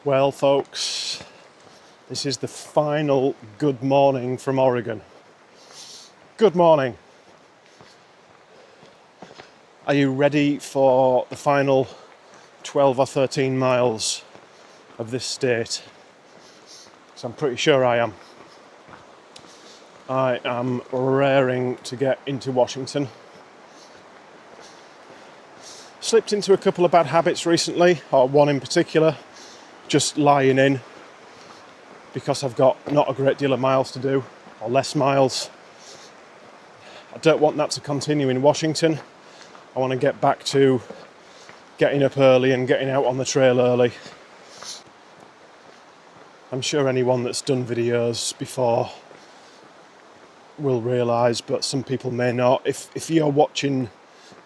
Well, folks, this is the final good morning from Oregon. Good morning. Are you ready for the final 12 or 13 miles of this state? So I'm pretty sure I am. I am raring to get into Washington. Slipped into a couple of bad habits recently, or one in particular, just lying in because I've got not a great deal of miles to do, or less miles. I don't want that to continue in Washington. I want to get back to getting up early and getting out on the trail early. I'm sure anyone that's done videos before will realise, but some people may not. If you're watching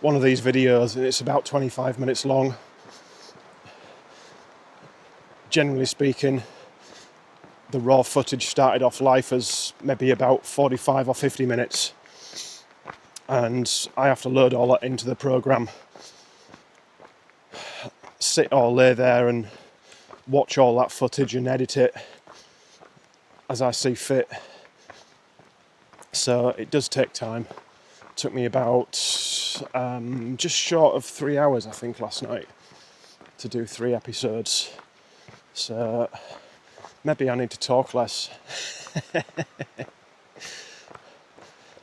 one of these videos and it's about 25 minutes long, generally speaking, the raw footage started off life as maybe about 45 or 50 minutes. And I have to load all that into the programme, sit or lay there and watch all that footage and edit it as I see fit. So it does take time. It took me about just short of 3 hours, I think, last night to do 3 episodes. So maybe I need to talk less.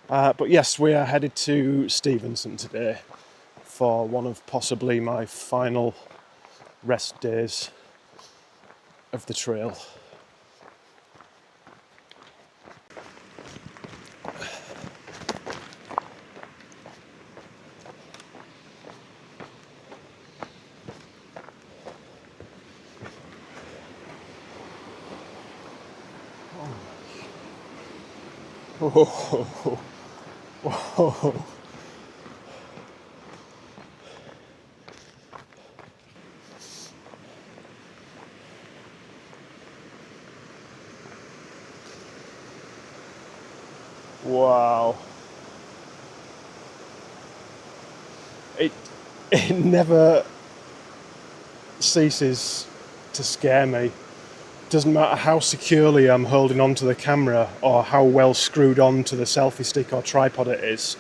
But yes, we are headed to Stevenson today for one of possibly my final rest days of the trail. Oh. Whoa. Wow. It never ceases to scare me. Doesn't matter how securely I'm holding onto the camera or how well screwed on to the selfie stick or tripod it is.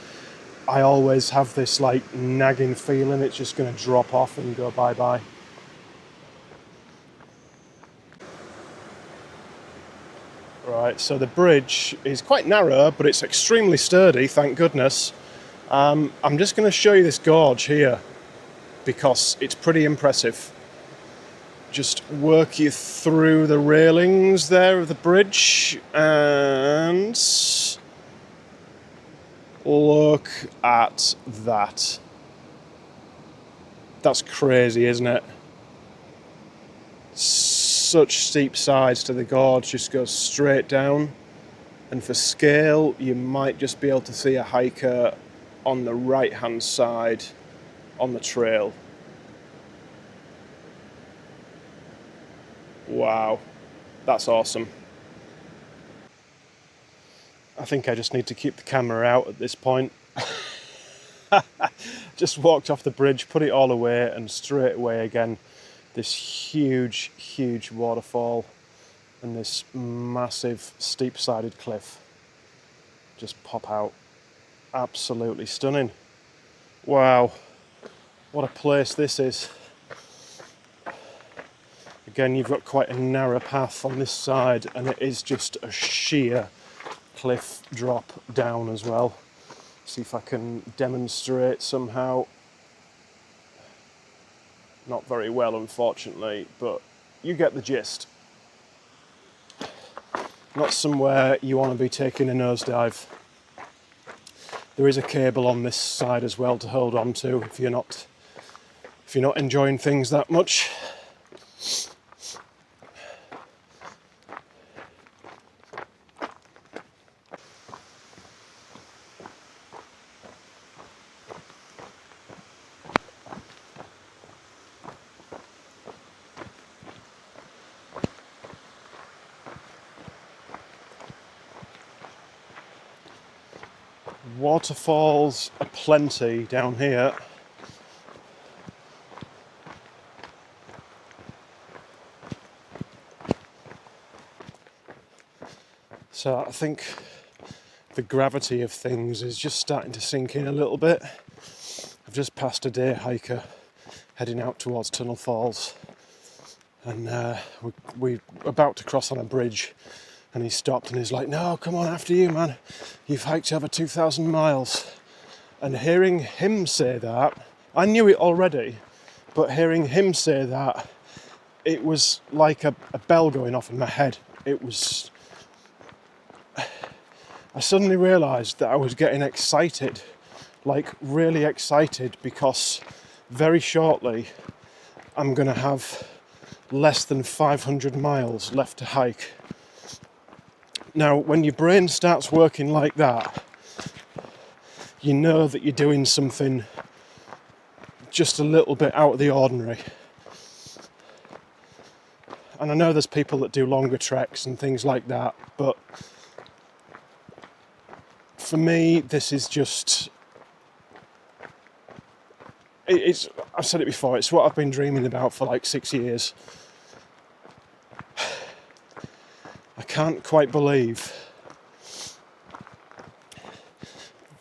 I always have this like nagging feeling it's just going to drop off and go bye-bye. Right, so the bridge is quite narrow, but it's extremely sturdy, thank goodness. I'm just going to show you this gorge here because it's pretty impressive. Just work you through the railings there of the bridge and look at that. That's crazy, isn't it? Such steep sides to the gorge, just goes straight down. And for scale, you might just be able to see a hiker on the right-hand side on the trail. Wow, that's awesome. I think I just need to keep the camera out at this point. Just walked off the bridge, put it all away, and straight away again, this huge, huge waterfall and this massive steep-sided cliff just pop out. Absolutely stunning. Wow, what a place this is. Again, you've got quite a narrow path on this side, and it is just a sheer cliff drop down as well. See if I can demonstrate somehow. Not very well, unfortunately, but you get the gist. Not somewhere you want to be taking a nosedive. There is a cable on this side as well to hold on to if you're not enjoying things that much. Waterfalls aplenty down here. So I think the gravity of things is just starting to sink in a little bit. I've just passed a day hiker heading out towards Tunnel Falls, and we're about to cross on a bridge, and he stopped and he's like, "No, come on, after you, man. You've hiked over 2,000 miles. And hearing him say that, I knew it already, but hearing him say that, it was like a bell going off in my head. I suddenly realised that I was getting excited, like really excited, because very shortly I'm going to have less than 500 miles left to hike. Now, when your brain starts working like that, you know that you're doing something just a little bit out of the ordinary. And I know there's people that do longer treks and things like that, but for me, this is just... I've said it before, it's what I've been dreaming about for like 6 years. I can't quite believe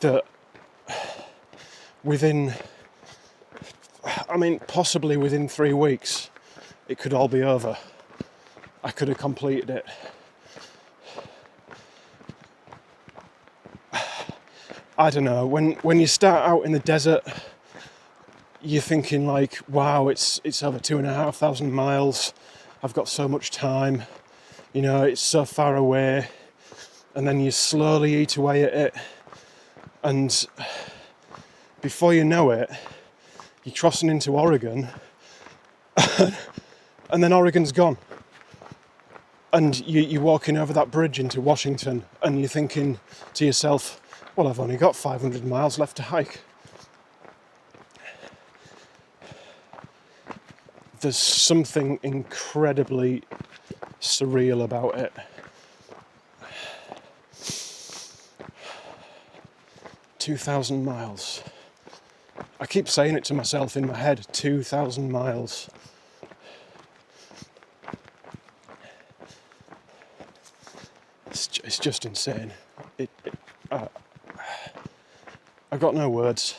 that possibly within 3 weeks, it could all be over. I could have completed it. I don't know, when you start out in the desert, you're thinking like, wow, it's over 2,500 miles. I've got so much time. You know, it's so far away. And then you slowly eat away at it. And before you know it, you're crossing into Oregon. And then Oregon's gone. And you're walking over that bridge into Washington, and you're thinking to yourself, well, I've only got 500 miles left to hike. There's something incredibly surreal about it. "2,000 miles. I keep saying it to myself in my head, 2,000 miles. It's just insane. I've got no words.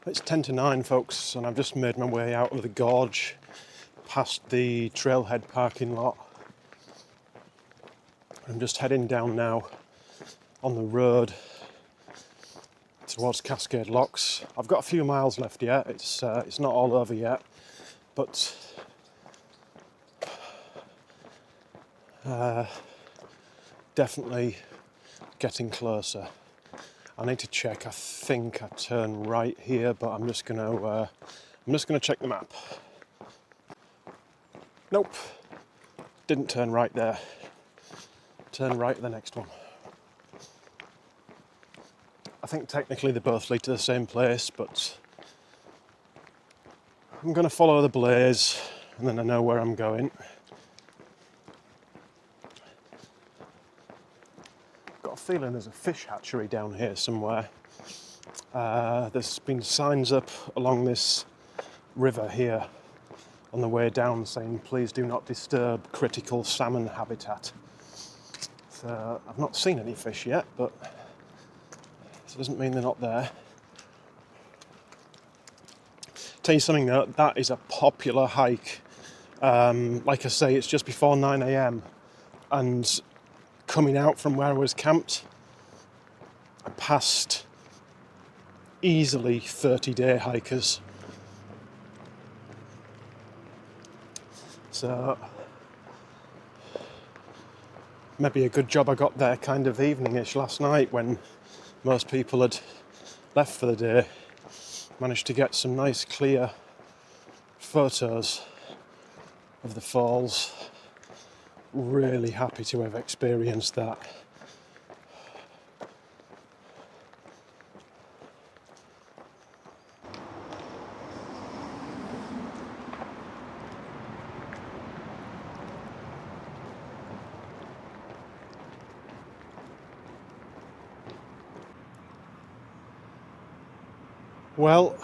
It's 10 to 9, folks, and I've just made my way out of the gorge, past the trailhead parking lot. I'm just heading down now on the road towards Cascade Locks. I've got a few miles left yet. It's not all over yet, but definitely getting closer. I need to check. I think I turn right here, but I'm just gonna check the map. Nope, didn't turn right there. Turn right at the next one. I think technically they both lead to the same place, but I'm gonna follow the blaze, and then I know where I'm going. Got a feeling there's a fish hatchery down here somewhere. There's been signs up along this river here on the way down saying, please do not disturb critical salmon habitat. So I've not seen any fish yet, but it doesn't mean they're not there. Tell you something though, that is a popular hike. Like I say, it's just before 9 a.m. and coming out from where I was camped, I passed easily 30-day hikers. So maybe a good job I got there kind of evening-ish last night when most people had left for the day. Managed to get some nice clear photos of the falls. Really happy to have experienced that. Well,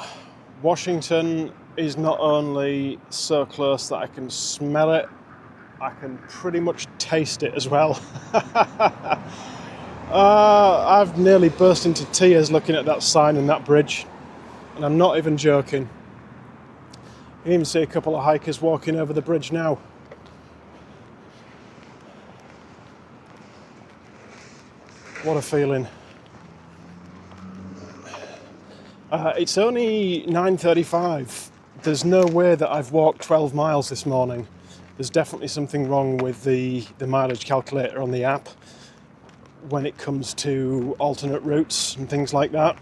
Washington is not only so close that I can smell it I can pretty much taste it as well. I've nearly burst into tears looking at that sign and that bridge, and I'm not even joking. You can even see a couple of hikers walking over the bridge now. What a feeling. It's only 9:35. There's no way that I've walked 12 miles this morning. There's definitely something wrong with the mileage calculator on the app when it comes to alternate routes and things like that.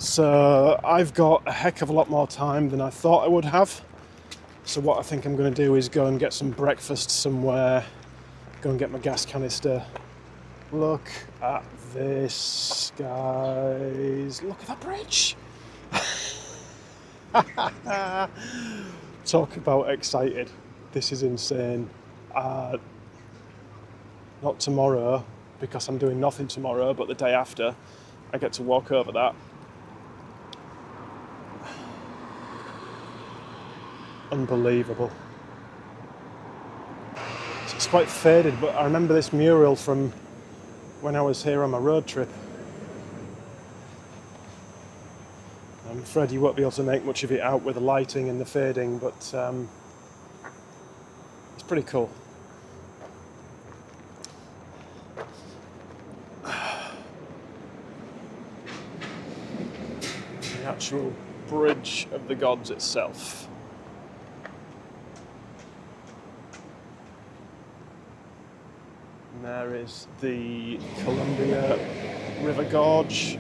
So I've got a heck of a lot more time than I thought I would have. So what I think I'm going to do is go and get some breakfast somewhere, go and get my gas canister. Look at this, guys. Look at that bridge. Talk about excited. This is insane. Not tomorrow, because I'm doing nothing tomorrow, but the day after, I get to walk over that. Unbelievable. It's quite faded, but I remember this mural from when I was here on my road trip. I'm afraid you won't be able to make much of it out with the lighting and the fading, but it's pretty cool. The actual bridge of the gods itself. And there is the Columbia River Gorge.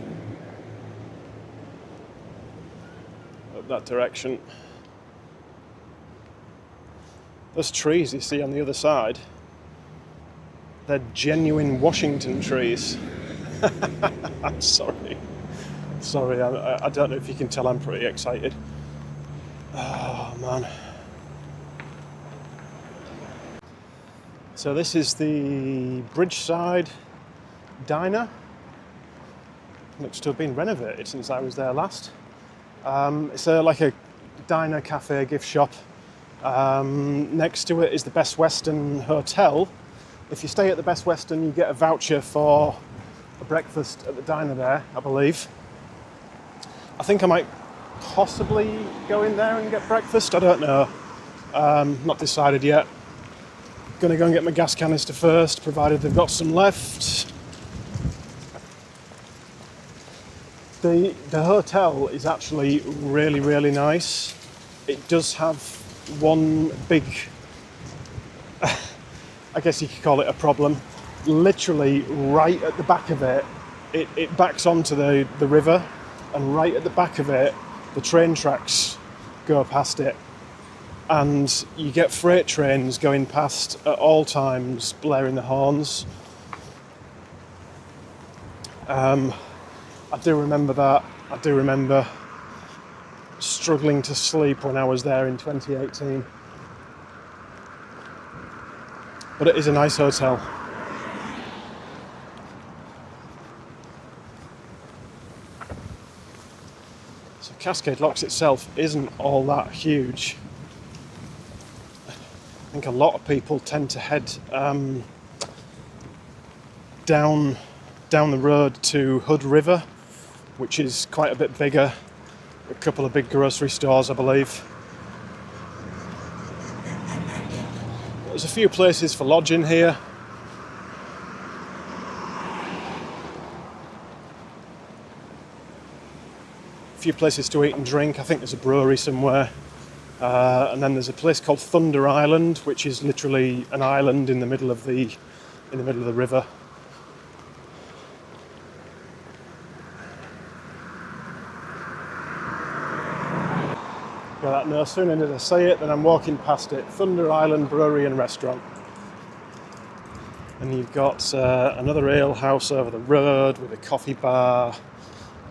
Up that direction. Those trees you see on the other side, they're genuine Washington trees. I'm sorry. I don't know if you can tell I'm pretty excited. Oh man. So this is the Bridgeside Diner. Looks to have been renovated since I was there last. It's like a diner, cafe, gift shop. Next to it is the Best Western Hotel. If you stay at the Best Western, you get a voucher for a breakfast at the diner there, I believe. I think I might possibly go in there and get breakfast. I don't know. Not decided yet. Gonna go and get my gas canister first, provided they've got some left. The hotel is actually really, really nice. It does have one big, I guess you could call it a problem. Literally right at the back of it, it backs onto the river, and right at the back of it, the train tracks go past it. And you get freight trains going past at all times, blaring the horns. I do remember that. I do remember struggling to sleep when I was there in 2018. But it is a nice hotel. So Cascade Locks itself isn't all that huge. I think a lot of people tend to head down the road to Hood River, which is quite a bit bigger. A couple of big grocery stores, I believe. There's a few places for lodging here. A few places to eat and drink. I think there's a brewery somewhere. And then there's a place called Thunder Island, which is literally an island in the middle of the river. Got that no sooner did I say it than I'm walking past it. Thunder Island Brewery and Restaurant. And you've got another ale house over the road with a coffee bar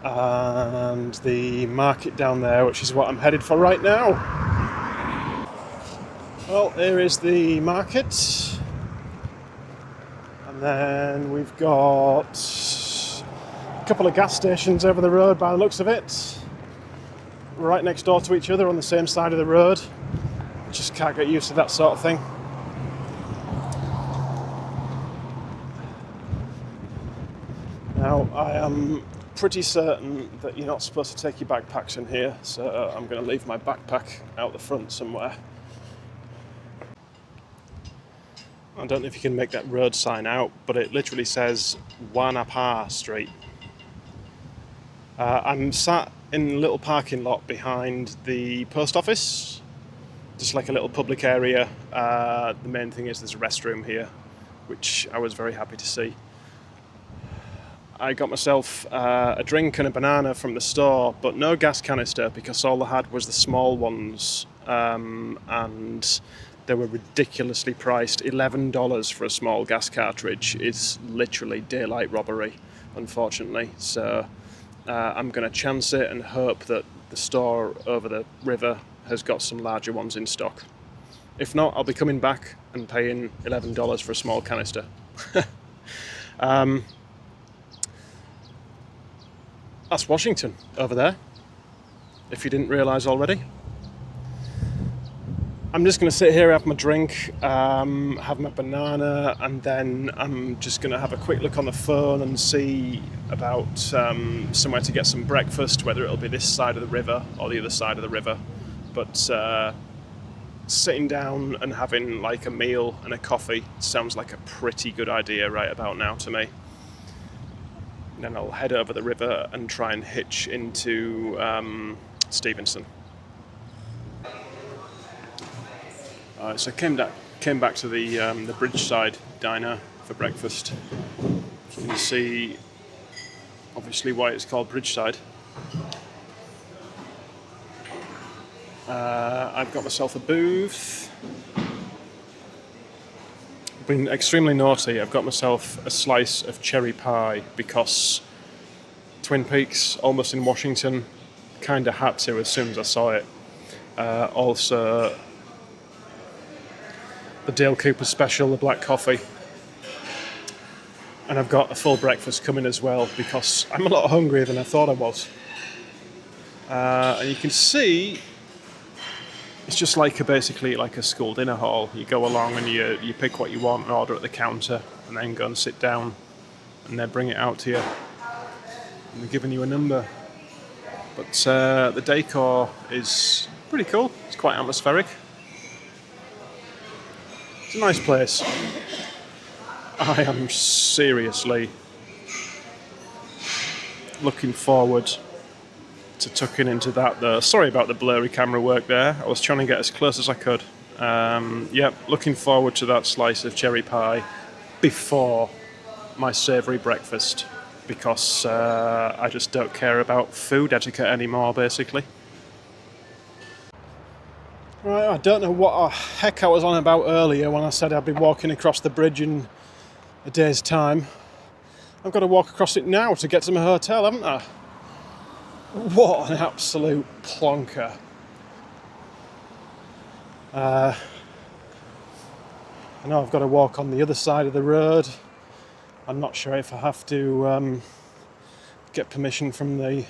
and the market down there, which is what I'm headed for right now. Well, here is the market. And then we've got a couple of gas stations over the road by the looks of it. Right next door to each other on the same side of the road. Just can't get used to that sort of thing. Now, I am pretty certain that you're not supposed to take your backpacks in here, so I'm going to leave my backpack out the front somewhere. I don't know if you can make that road sign out, but it literally says Wanapa Street. I'm sat in a little parking lot behind the post office, just like a little public area. The main thing is there's a restroom here, which I was very happy to see. I got myself a drink and a banana from the store, but no gas canister because all I had was the small ones, and they were ridiculously priced. $11 for a small gas cartridge is literally daylight robbery, unfortunately. So I'm going to chance it and hope that the store over the river has got some larger ones in stock. If not, I'll be coming back and paying $11 for a small canister. That's Washington over there, if you didn't realise already. I'm just going to sit here, have my drink, have my banana, and then I'm just going to have a quick look on the phone and see about somewhere to get some breakfast, whether it'll be this side of the river or the other side of the river. But sitting down and having like a meal and a coffee sounds like a pretty good idea right about now to me. Then I'll head over the river and try and hitch into Stevenson. So I came back to the Bridgeside diner for breakfast. You can see, obviously, why it's called Bridgeside. I've got myself a booth. I've been extremely naughty. I've got myself a slice of cherry pie because Twin Peaks, almost in Washington, kind of had to as soon as I saw it. Also, the Dale Cooper special, the black coffee. And I've got a full breakfast coming as well because I'm a lot hungrier than I thought I was. And you can see it's just like basically like a school dinner hall. You go along and you pick what you want and order at the counter and then go and sit down and they bring it out to you. And they're giving you a number. But the decor is pretty cool. It's quite atmospheric. It's a nice place. I am seriously looking forward to tucking into that though. Sorry about the blurry camera work there. I was trying to get as close as I could. Looking forward to that slice of cherry pie before my savoury breakfast because I just don't care about food etiquette anymore, basically. Right, I don't know what the heck I was on about earlier when I said I'd be walking across the bridge in a day's time. I've got to walk across it now to get to my hotel, haven't I? What an absolute plonker. I know I've got to walk on the other side of the road. I'm not sure if I have to get permission from the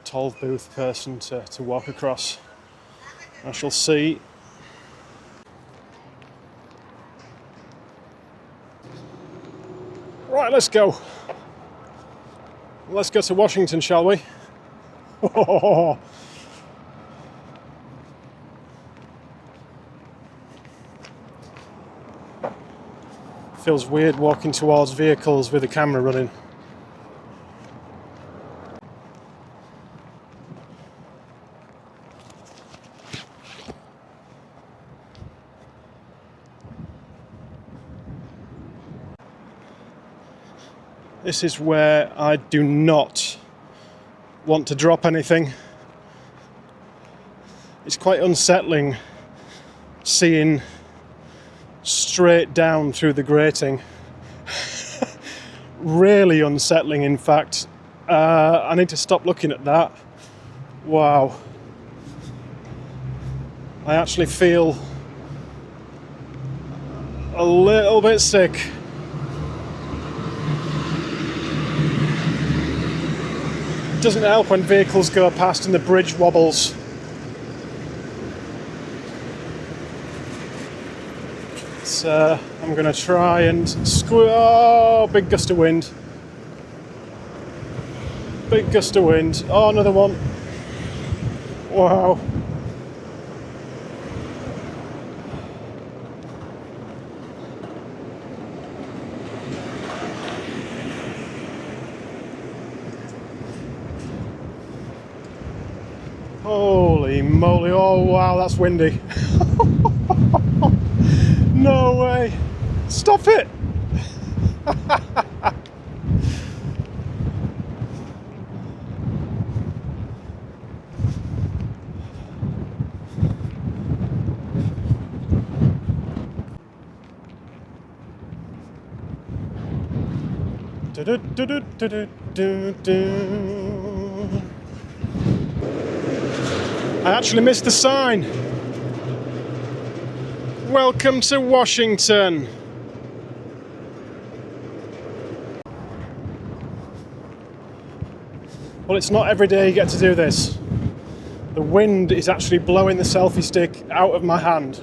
toll booth person to walk across. I shall see. Right, let's go. Let's go to Washington, shall we? Feels weird walking towards vehicles with the camera running. This is where I do not want to drop anything. It's quite unsettling seeing straight down through the grating. Really unsettling, in fact. I need to stop looking at that. Wow. I actually feel a little bit sick. Doesn't help when vehicles go past and the bridge wobbles. So I'm going to try and oh, big gust of wind. Big gust of wind. Oh, another one. Wow. Holy moly. Oh, wow, that's windy. No way. Stop it. I actually missed the sign. Welcome to Washington. Well, it's not every day you get to do this. The wind is actually blowing the selfie stick out of my hand.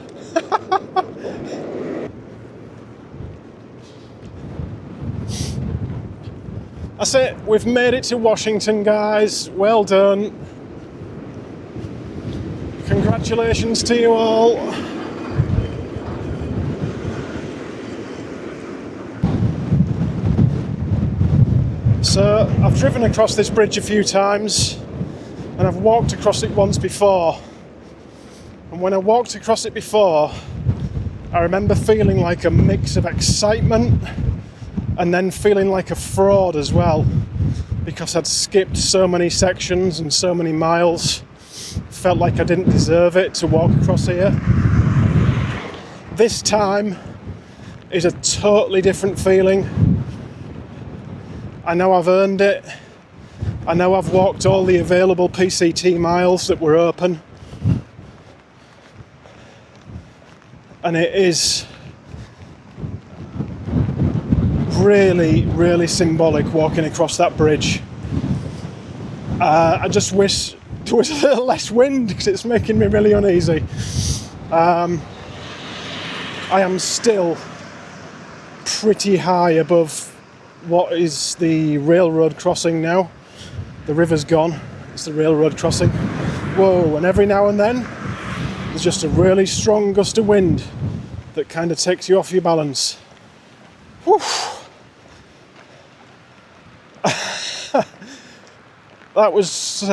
That's it, we've made it to Washington, guys. Well done. Congratulations to you all. So, I've driven across this bridge a few times, and I've walked across it once before. And when I walked across it before, I remember feeling like a mix of excitement and then feeling like a fraud as well, because I'd skipped so many sections and so many miles. Felt like I didn't deserve it to walk across here. This time is a totally different feeling. I know I've earned it. I know I've walked all the available PCT miles that were open. And it is really, really symbolic walking across that bridge. I just wish there was a little less wind because it's making me really uneasy. I am still pretty high above what is the railroad crossing now. The river's gone, it's the railroad crossing. Whoa, and every now and then there's just a really strong gust of wind that kind of takes you off your balance. Whew. That was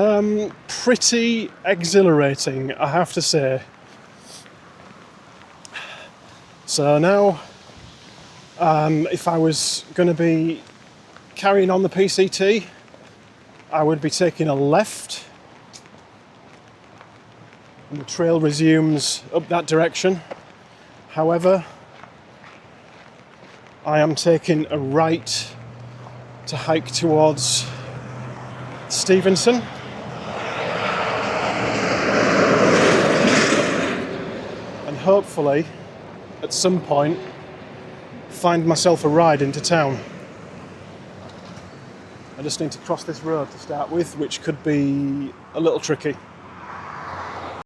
pretty exhilarating, I have to say. So now, if I was going to be carrying on the PCT, I would be taking a left, and the trail resumes up that direction. However, I am taking a right to hike towards Stevenson. And hopefully, at some point, find myself a ride into town. I just need to cross this road to start with, which could be a little tricky.